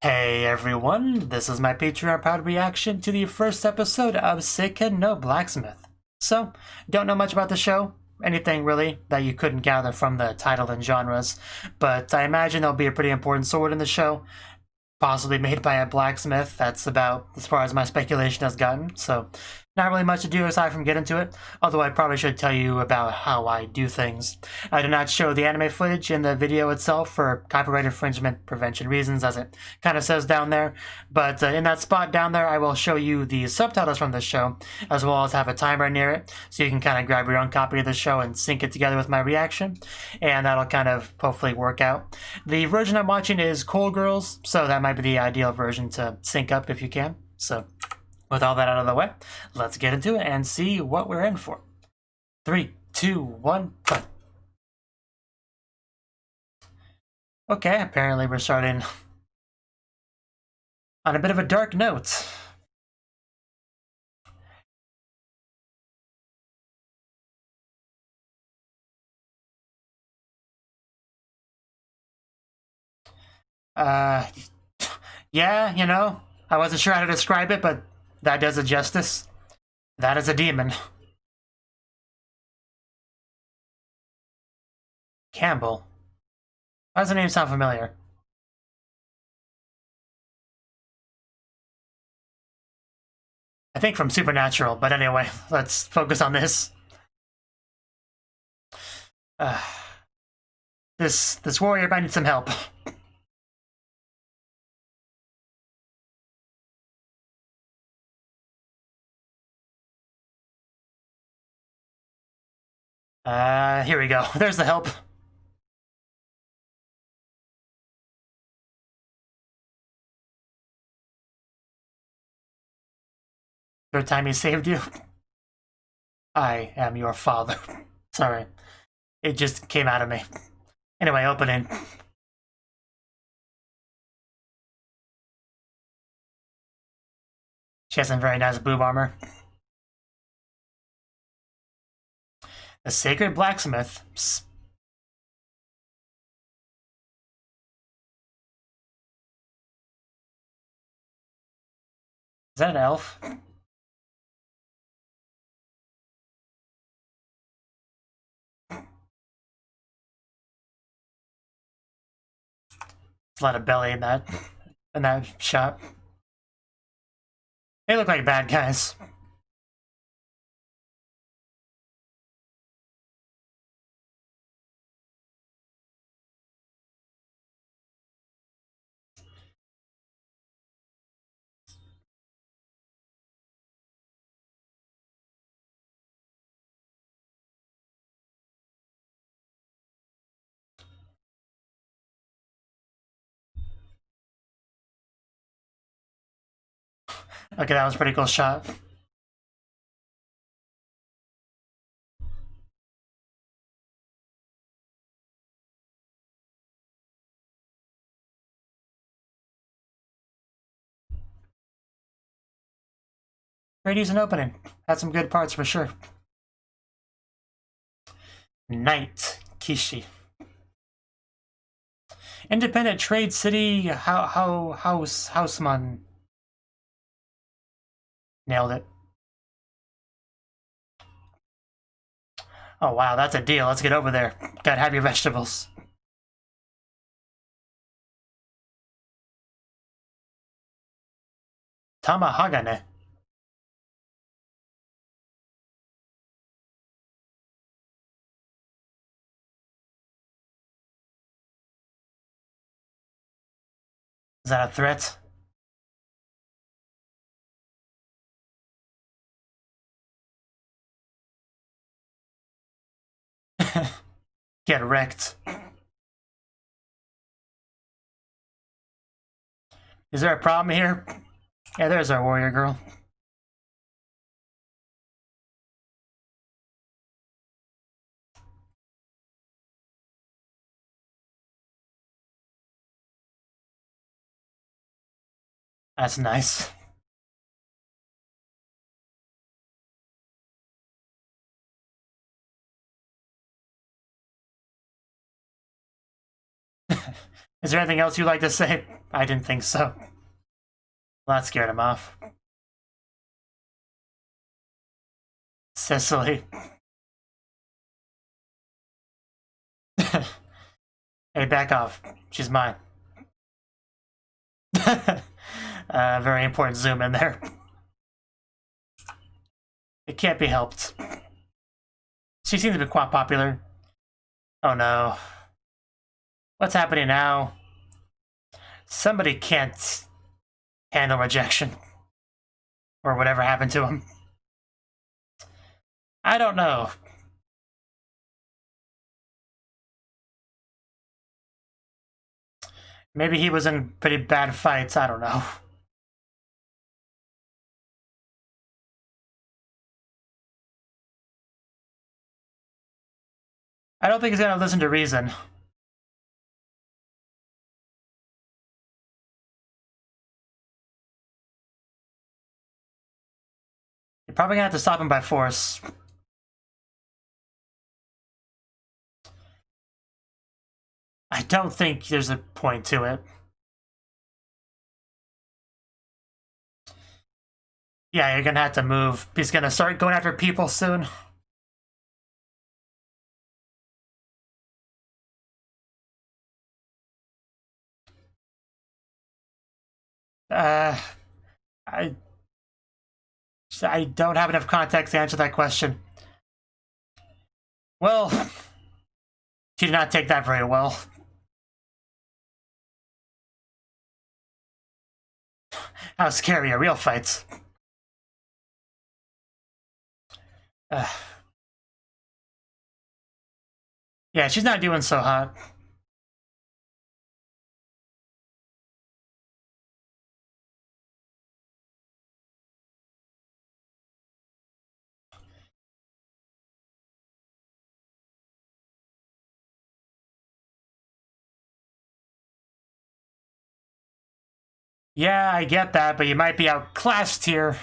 Hey everyone, this is my Patreon proud reaction to the first episode of Seiken no Blacksmith. So, don't know much about the show, anything really that you couldn't gather from the title and genres, but I imagine there'll be a pretty important sword in the show, possibly made by a blacksmith. That's about as far as my speculation has gotten, so not really much to do aside from get into it, although I probably should tell you about how I do things. I did not show the anime footage in the video itself for copyright infringement prevention reasons, as it kind of says down there, but in that spot down there I will show you the subtitles from the show, as well as have a timer near it, so you can kind of grab your own copy of the show and sync it together with my reaction, and that'll kind of hopefully work out. The version I'm watching is Cool Girls, so that might be the ideal version to sync up if you can. So with all that out of the way, let's get into it and see what we're in for. 3, 2, 1, play. Okay, apparently we're starting on a bit of a dark note. Yeah, you know, I wasn't sure how to describe it, but that does it justice. That is a demon. Campbell. Why does the name sound familiar? I think from Supernatural, but anyway, let's focus on this. This warrior might need some help. Here we go. There's the help. Third time he saved you? I am your father. Sorry. It just came out of me. Anyway, opening. She has some very nice boob armor. The Sacred Blacksmith. Psst. Is that an elf? A lot of belly in that shot. They look like bad guys. Okay, that was a pretty cool shot. Great decent opening. Had some good parts for sure. Knight Kishi. Independent Trade City Houseman. Nailed it. Oh wow, that's a deal. Let's get over there. Gotta have your vegetables. Tamahagane. Is that a threat? Get wrecked. Is there a problem here? Yeah, there's our warrior girl. That's nice. Is there anything else you'd like to say? I didn't think so. Well, that scared him off. Cecily. Hey, back off. She's mine. Very important zoom in there. It can't be helped. She seems to be quite popular. Oh no. What's happening now? Somebody can't handle rejection. Or whatever happened to him. I don't know. Maybe he was in pretty bad fights, I don't know. I don't think he's gonna listen to reason. You're probably gonna have to stop him by force. I don't think there's a point to it. Yeah, you're gonna have to move. He's gonna start going after people soon. I don't have enough context to answer that question. Well, she did not take that very well. How scary are real fights? Yeah, she's not doing so hot. Yeah, I get that, but you might be outclassed here.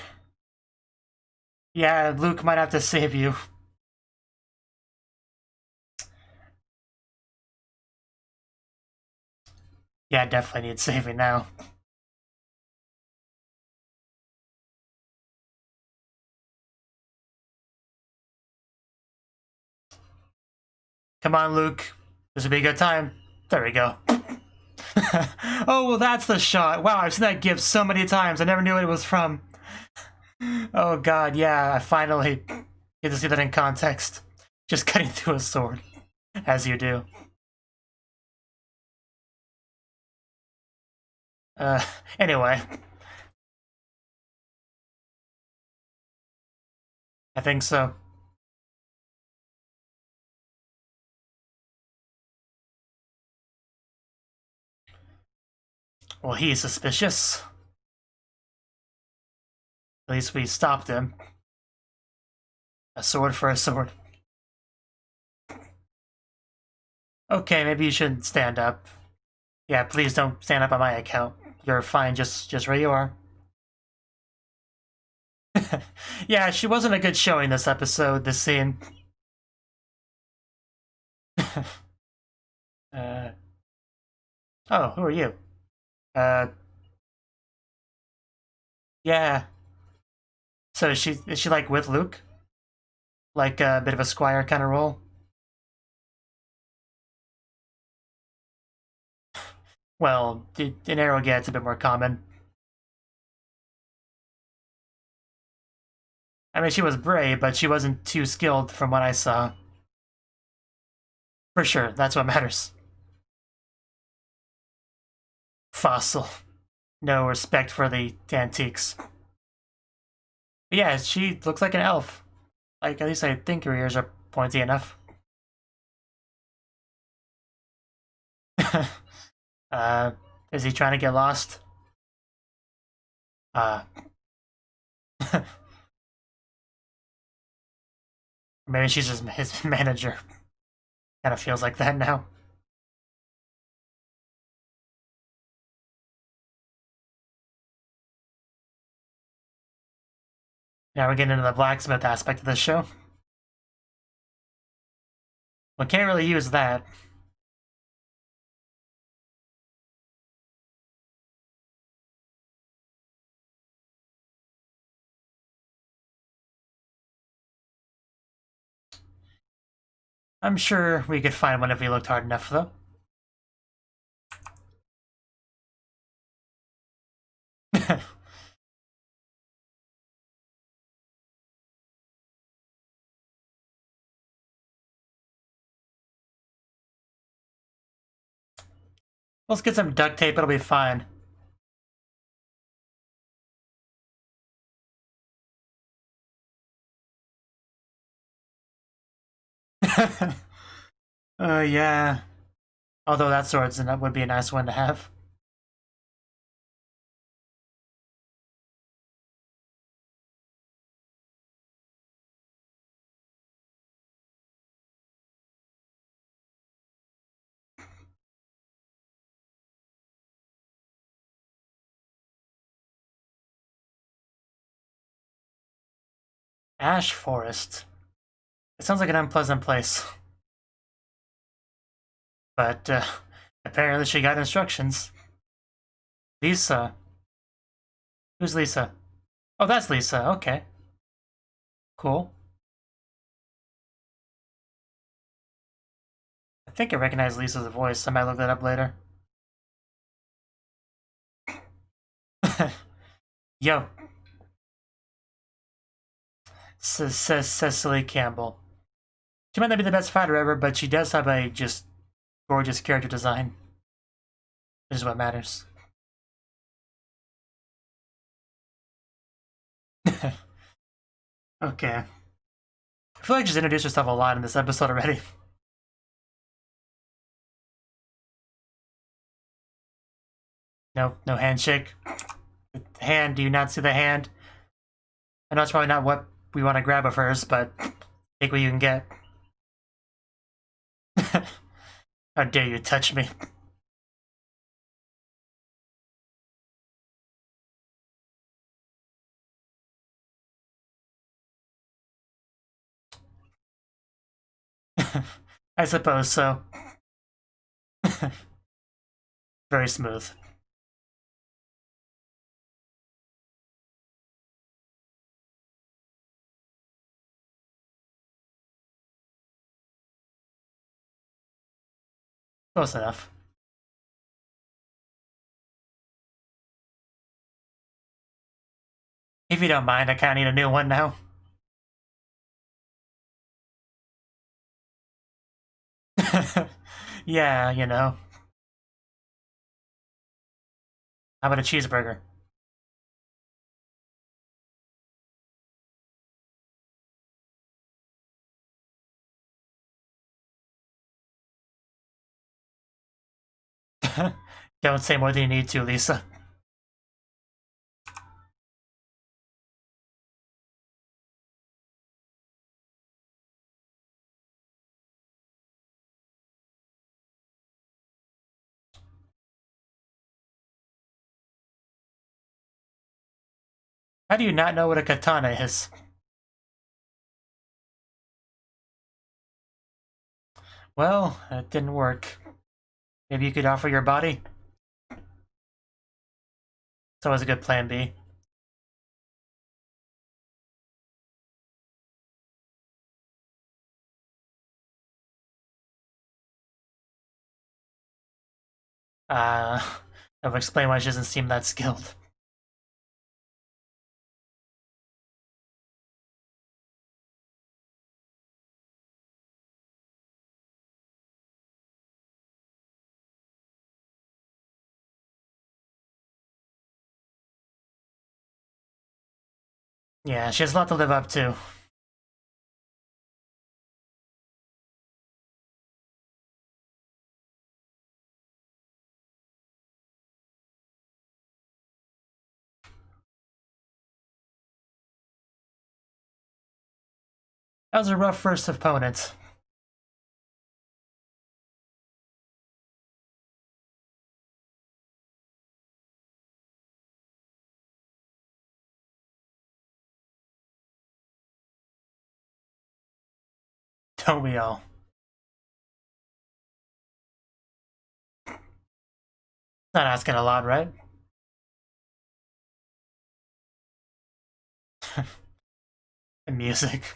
Yeah, Luke might have to save you. Yeah, definitely need saving now. Come on, Luke. This would be a good time. There we go. Oh, well, that's the shot. Wow, I've seen that gif so many times. I never knew what it was from. Oh, God, yeah, I finally get to see that in context. Just cutting through a sword, as you do. Anyway. I think so. Well, he's suspicious. At least we stopped him. A sword for a sword. Okay, maybe you shouldn't stand up. Yeah, please don't stand up on my account. You're fine just where you are. Yeah, she wasn't a good showing this episode, this scene. Oh, who are you? Yeah. So is she like with Luke? Like a bit of a squire kind of role? Well, in Arrow it's a bit more common. I mean, she was brave, but she wasn't too skilled from what I saw. For sure, that's what matters. Fossil. No respect for the antiques. But yeah, she looks like an elf. Like, at least I think her ears are pointy enough. Is he trying to get lost? Maybe she's just his manager. Kind of feels like that now. Now we're getting into the blacksmith aspect of the show. We can't really use that. I'm sure we could find one if we looked hard enough, though. Let's get some duct tape, it'll be fine. Yeah. Although that would be a nice one to have. Ash Forest. It sounds like an unpleasant place. But, apparently she got instructions. Lisa. Who's Lisa? Oh, that's Lisa, okay. Cool. I think I recognize Lisa's voice. I might look that up later. Yo. Cecily Campbell. She might not be the best fighter ever, but she does have a just gorgeous character design. Which is what matters. Okay. I feel like she's introduced herself a lot in this episode already. No handshake. The hand, do you not see the hand? I know it's probably not what we want to grab of hers, but take what you can get. How dare you touch me? I suppose so. Very smooth. Close enough. If you don't mind, I kinda need a new one now. Yeah, you know. How about a cheeseburger? Don't say more than you need to, Lisa. How do you not know what a katana is? Well, it didn't work. Maybe you could offer your body? It's always a good plan B. That would explain why she doesn't seem that skilled. Yeah, she has a lot to live up to. That was a rough first opponent. Don't we all? Not asking a lot, right? The music.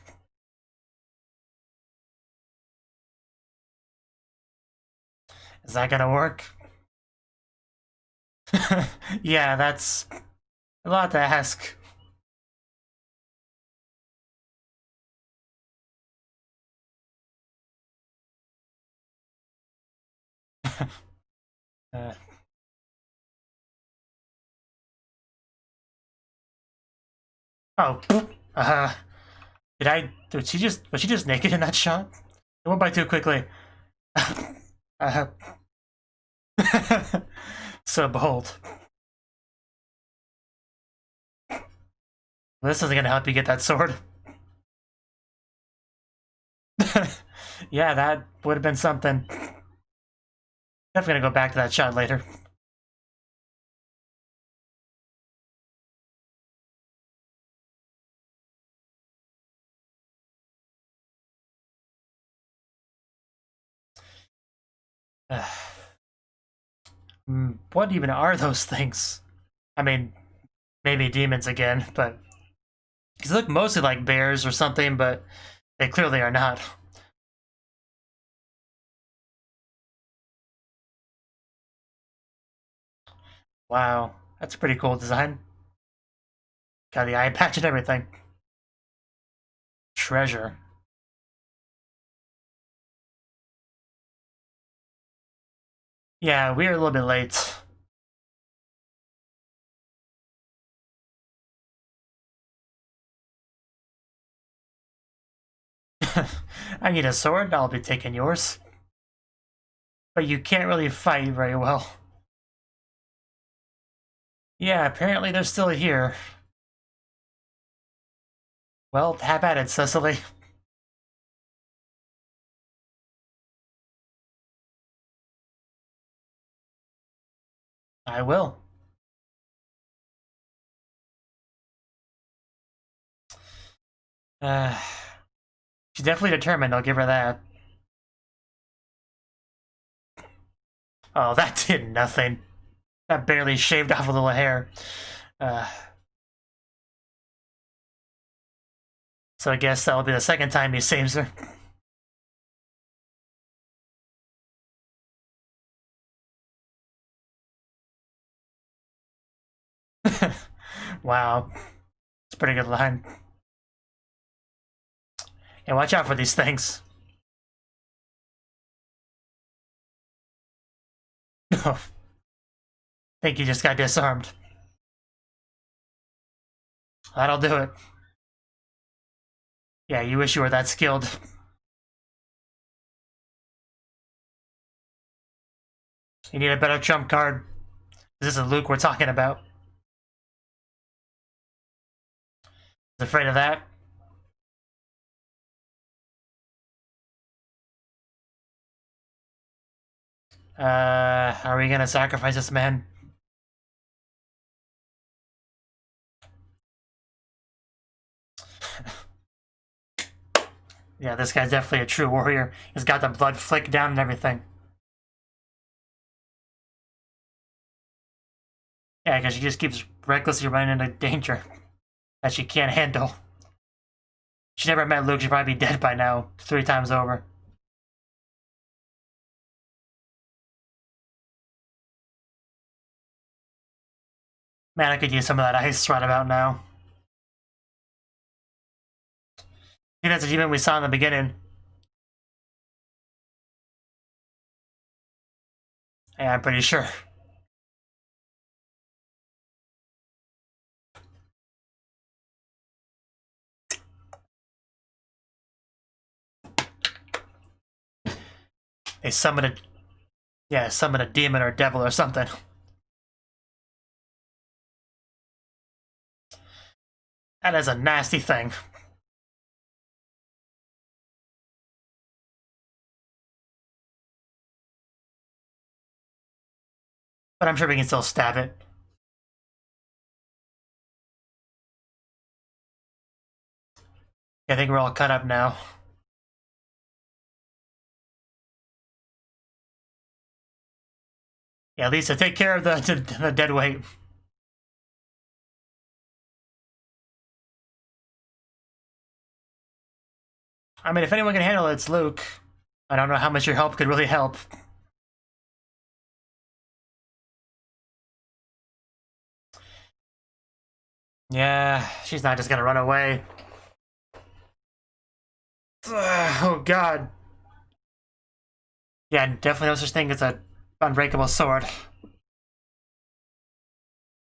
Is that gonna work? Yeah, that's a lot to ask. uh, oh, was she just naked in that shot? It went by too quickly. uh, so bold. This isn't gonna help you get that sword. Yeah, that would have been something. Definitely gonna go back to that shot later. What even are those things? I mean, maybe demons again, but these look mostly like bears or something, but they clearly are not. Wow, that's a pretty cool design. Got the eye patch and everything. Treasure. Yeah, we are a little bit late. I need a sword, I'll be taking yours. But you can't really fight very well. Yeah, apparently they're still here. Well, have at it, Cecily. I will. She's definitely determined, I'll give her that. Oh, that did nothing. That barely shaved off a little hair. So I guess that'll be the second time he saves her. Wow. It's a pretty good line. Yeah, watch out for these things. I think he just got disarmed. That'll do it. Yeah, you wish you were that skilled. You need a better trump card. This is Luke we're talking about. Afraid of that? Are we gonna sacrifice this man? Yeah, this guy's definitely a true warrior. He's got the blood flick down and everything. Yeah, because she just keeps recklessly running into danger that she can't handle. If she never met Luke, she'd probably be dead by now, 3 times over. Man, I could use some of that ice right about now. I think that's a demon we saw in the beginning. Yeah, I'm pretty sure. They summon a... Yeah, summon a demon or devil or something. That is a nasty thing. But I'm sure we can still stab it. I think we're all cut up now. Yeah, Lisa, take care of the dead weight. I mean, if anyone can handle it, it's Luke. I don't know how much your help could really help. Yeah, she's not just gonna run away. Oh god. Yeah, definitely no such thing as a unbreakable sword.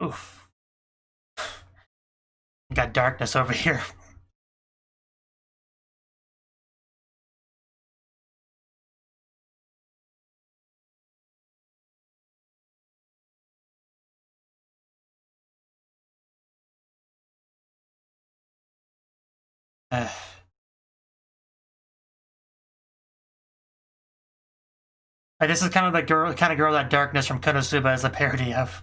Oof. Got darkness over here. Like, this is kind of the kind of girl that Darkness from Konosuba is a parody of.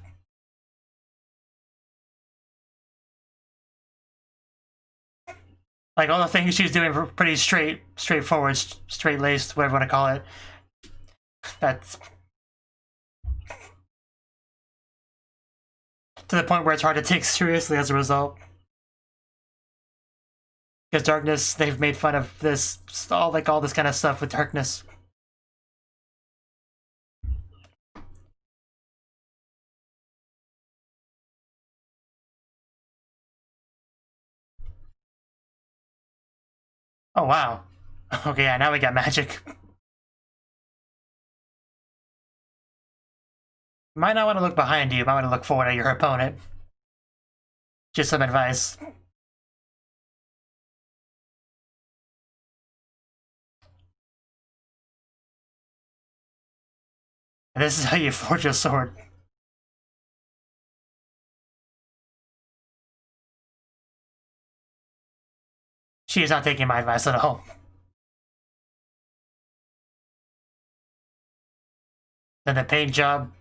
Like, all the things she's doing were pretty straightforward, straight-laced, whatever you want to call it. That's to the point where it's hard to take seriously as a result. Because Darkness, they've made fun of this, all this kind of stuff with Darkness. Oh wow. Okay, yeah, now we got magic. You might not want to look behind you, you might want to look forward at your opponent. Just some advice. And this is how you forge a sword. She is not taking my advice at all. Then the paint job.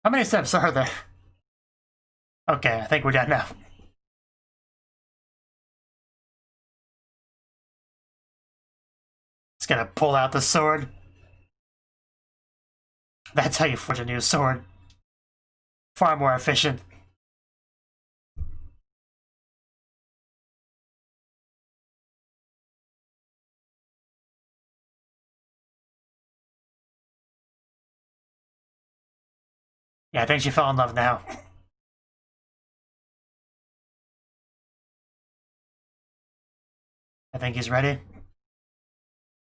How many steps are there? Okay, I think we're done now. It's gonna pull out the sword. That's how you forge a new sword. Far more efficient. Yeah, I think she fell in love now. I think he's ready.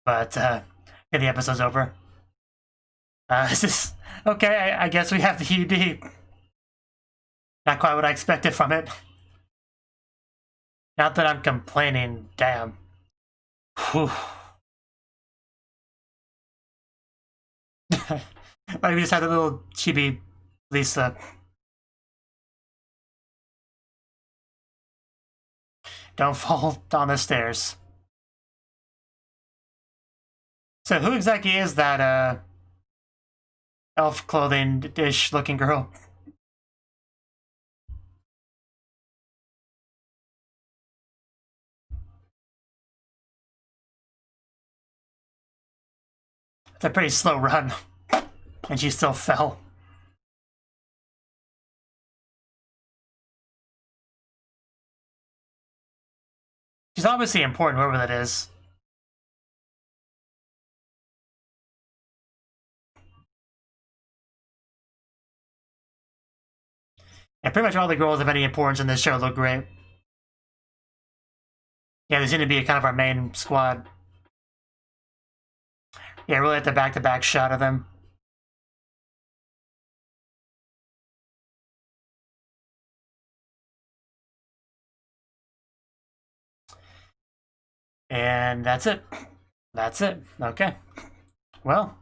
But, the episode's over. This is... Okay, I guess we have the UD. Not quite what I expected from it. Not that I'm complaining, damn. Whew. Like, we just had a little chibi Lisa. Don't fall down the stairs. So who exactly is that, elf clothing-ish looking girl? It's a pretty slow run. And she still fell. She's obviously important, whoever that is. Yeah, pretty much all the girls of any importance in this show look great. Yeah, they seem to be kind of our main squad. Yeah, really like the back-to-back shot of them. And that's it. That's it. Okay. Well,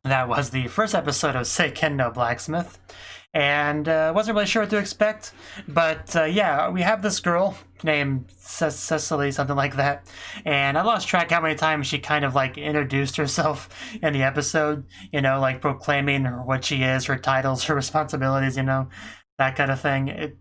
that was the first episode of Seiken no Blacksmith. And wasn't really sure what to expect. But yeah, we have this girl named Cecily, something like that. And I lost track how many times she kind of like introduced herself in the episode. You know, like proclaiming what she is, her titles, her responsibilities, you know, that kind of thing. It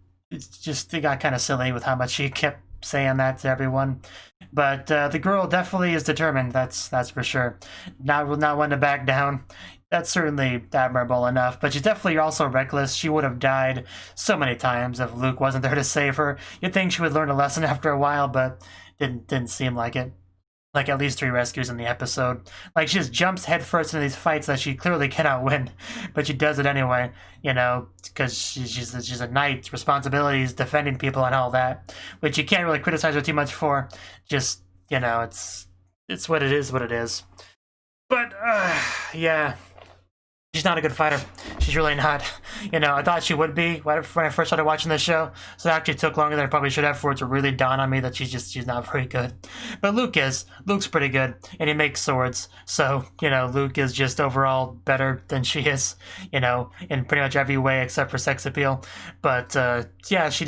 got kind of silly with how much she kept saying that to everyone. But the girl definitely is determined, that's for sure. Not one to back down. that's certainly admirable enough, but she's definitely also reckless. She would have died so many times if Luke wasn't there to save her. You'd think she would learn a lesson after a while, but didn't seem like it. Like at least 3 rescues in the episode. Like she just jumps headfirst into these fights that she clearly cannot win, but she does it anyway, you know, because she's a knight, responsibilities, defending people and all that, which you can't really criticize her too much for. Just, you know, it's what it is, But, yeah. She's not a good fighter. She's really not. You know, I thought she would be when I first started watching the show. So it actually took longer than I probably should have for it to really dawn on me that she's not very good. But Luke is. Luke's pretty good, and he makes swords. So, you know, Luke is just overall better than she is, you know, in pretty much every way except for sex appeal. But, yeah, she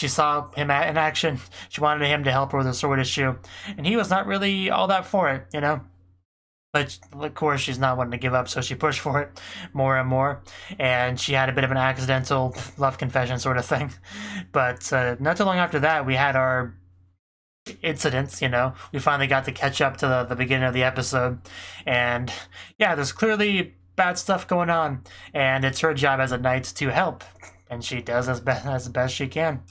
saw him in action. She wanted him to help her with the sword issue. And he was not really all that for it, you know. But, of course, she's not wanting to give up, so she pushed for it more and more. And she had a bit of an accidental love confession sort of thing. But not too long after that, we had our incidents, you know. We finally got to catch up to the beginning of the episode. And, yeah, there's clearly bad stuff going on. And it's her job as a knight to help. And she does as best she can.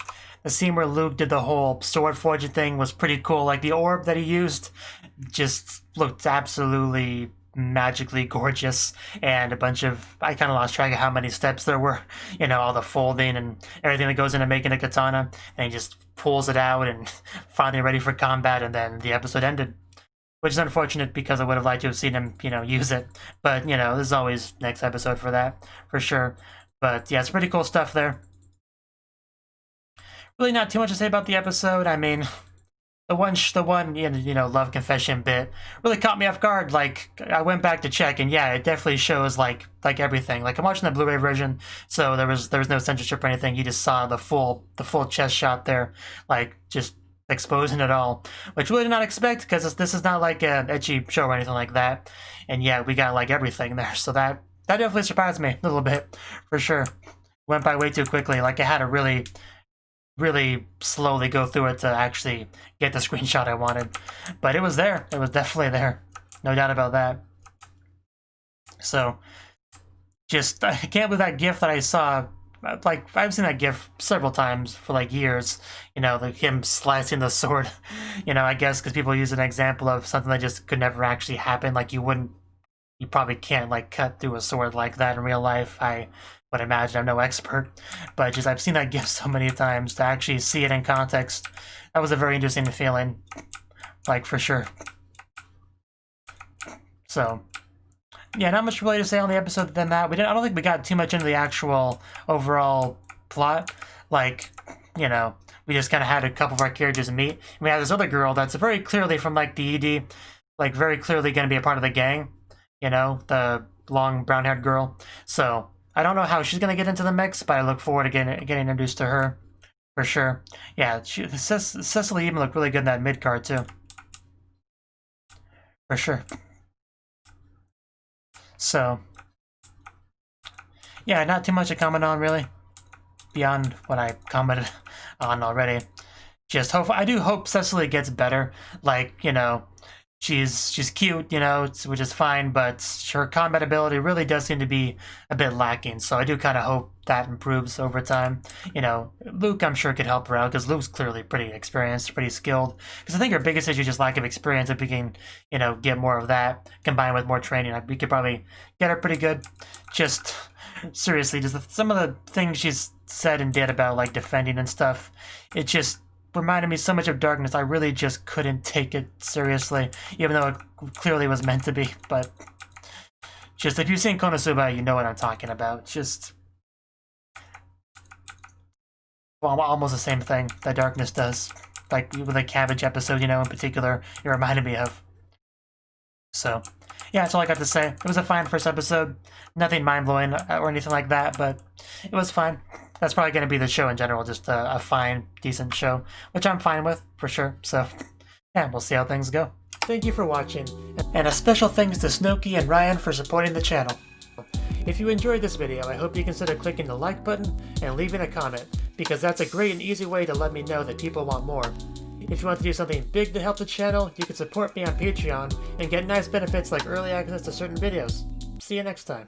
The scene where Luke did the whole sword forging thing was pretty cool. Like, the orb that he used just looked absolutely magically gorgeous, and a bunch of, I kind of lost track of how many steps there were, you know, all the folding and everything that goes into making a katana, and he just pulls it out and finally ready for combat, and then the episode ended, which is unfortunate because I would have liked to have seen him, you know, use it, but, you know, there's always next episode for that, for sure. But yeah, it's pretty cool stuff there. Really not too much to say about the episode. I mean, the one you know, love confession bit really caught me off guard. Like, I went back to check, and yeah, it definitely shows like everything. Like, I'm watching the Blu-ray version, so there was no censorship or anything. You just saw the full chest shot there, like just exposing it all, which we really did not expect because this is not like an ecchi show or anything like that. And yeah, we got like everything there, so that definitely surprised me a little bit, for sure. Went by way too quickly. Like, I had to really slowly go through it to actually get the screenshot I wanted. But it was there. It was definitely there. No doubt about that. So, just, I can't believe that GIF that I saw. Like, I've seen that GIF several times for, like, years. You know, like him slicing the sword. You know, I guess because people use an example of something that just could never actually happen. Like, you probably can't, like, cut through a sword like that in real life. I would imagine. I'm no expert, but just I've seen that GIF so many times. To actually see it in context, that was a very interesting feeling, like, for sure. So yeah, not much really to say on the episode than that. I don't think we got too much into the actual overall plot. Like, you know, we just kind of had a couple of our characters meet. We had this other girl that's very clearly from, like, the ED, like, very clearly going to be a part of the gang, you know, the long brown-haired girl. So I don't know how she's going to get into the mix, but I look forward to getting introduced to her, for sure. Yeah, Cecily even looked really good in that mid-card, too. For sure. So, yeah, not too much to comment on, really, beyond what I commented on already. Just I do hope Cecily gets better. Like, you know, she's cute, you know, which is fine, but her combat ability really does seem to be a bit lacking, so I do kind of hope that improves over time. You know, Luke, I'm sure, could help her out, because Luke's clearly pretty experienced, pretty skilled, because I think her biggest issue is just lack of experience. If we can, you know, get more of that, combined with more training, we could probably get her pretty good. Just, seriously, just some of the things she's said and did about, like, defending and stuff, it just reminded me so much of Darkness. I really just couldn't take it seriously, even though it clearly was meant to be. But just, if you've seen Konosuba, you know what I'm talking about. Just, well, almost the same thing that Darkness does. Like, with the cabbage episode, you know, in particular, it reminded me of. So, yeah, that's all I got to say. It was a fine first episode. Nothing mind-blowing or anything like that, but it was fine. That's probably going to be the show in general, just a fine, decent show, which I'm fine with, for sure. So, yeah, we'll see how things go. Thank you for watching, and a special thanks to Cnouki and Ryan for supporting the channel. If you enjoyed this video, I hope you consider clicking the like button and leaving a comment, because that's a great and easy way to let me know that people want more. If you want to do something big to help the channel, you can support me on Patreon and get nice benefits like early access to certain videos. See you next time.